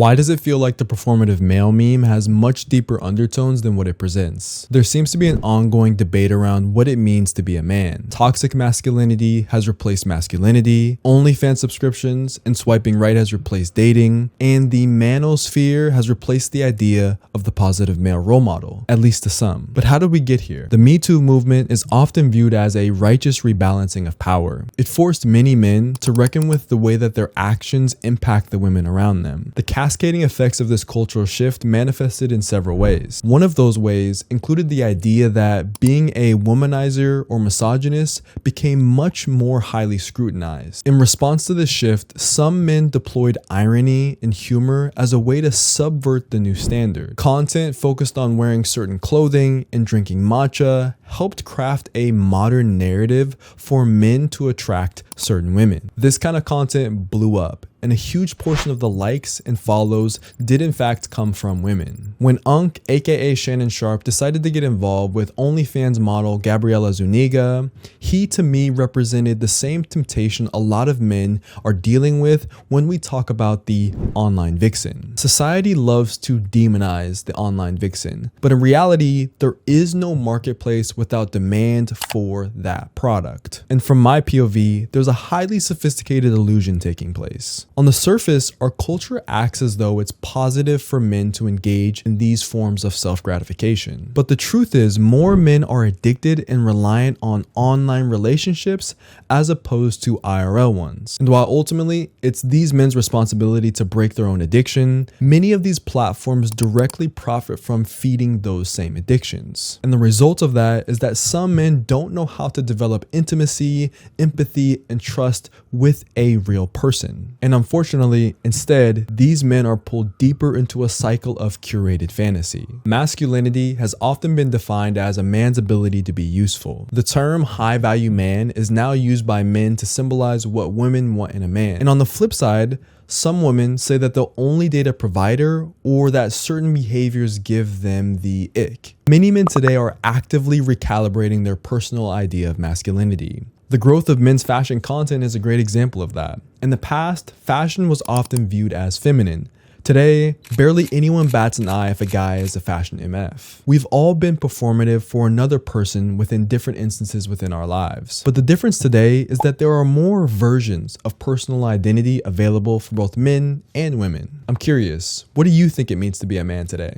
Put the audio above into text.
Why does it feel like the performative male meme has much deeper undertones than what it presents? There seems to be an ongoing debate around what it means to be a man. Toxic masculinity has replaced masculinity, OnlyFans subscriptions and swiping right has replaced dating, and the manosphere has replaced the idea of the positive male role model, at least to some. But how did we get here? The Me Too movement is often viewed as a righteous rebalancing of power. It forced many men to reckon with the way that their actions impact the women around them. The cascading effects of this cultural shift manifested in several ways. One of those ways included the idea that being a womanizer or misogynist became much more highly scrutinized. In response to this shift, some men deployed irony and humor as a way to subvert the new standard. Content focused on wearing certain clothing and drinking matcha helped craft a modern narrative for men to attract certain women. This kind of content blew up, and a huge portion of the likes and follows did in fact come from women. When Unk, aka Shannon Sharp, decided to get involved with OnlyFans model Gabriela Zuniga, he to me represented the same temptation a lot of men are dealing with when we talk about the online vixen. Society loves to demonize the online vixen, but in reality, there is no marketplace without demand for that product. And from my POV, there's a highly sophisticated illusion taking place. On the surface, our culture acts as though it's positive for men to engage in these forms of self-gratification. But the truth is, more men are addicted and reliant on online relationships as opposed to IRL ones. And while ultimately it's these men's responsibility to break their own addiction, many of these platforms directly profit from feeding those same addictions. And the result of that is that some men don't know how to develop intimacy, empathy, and trust with a real person. And unfortunately, instead, these men are pulled deeper into a cycle of curated fantasy. Masculinity has often been defined as a man's ability to be useful. The term high-value man is now used by men to symbolize what women want in a man. And on the flip side, some women say that they'll only date a provider or that certain behaviors give them the ick. Many men today are actively recalibrating their personal idea of masculinity. The growth of men's fashion content is a great example of that. In the past, fashion was often viewed as feminine. Today, barely anyone bats an eye if a guy is a fashion MF. We've all been performative for another person within different instances within our lives. But the difference today is that there are more versions of personal identity available for both men and women. I'm curious, what do you think it means to be a man today?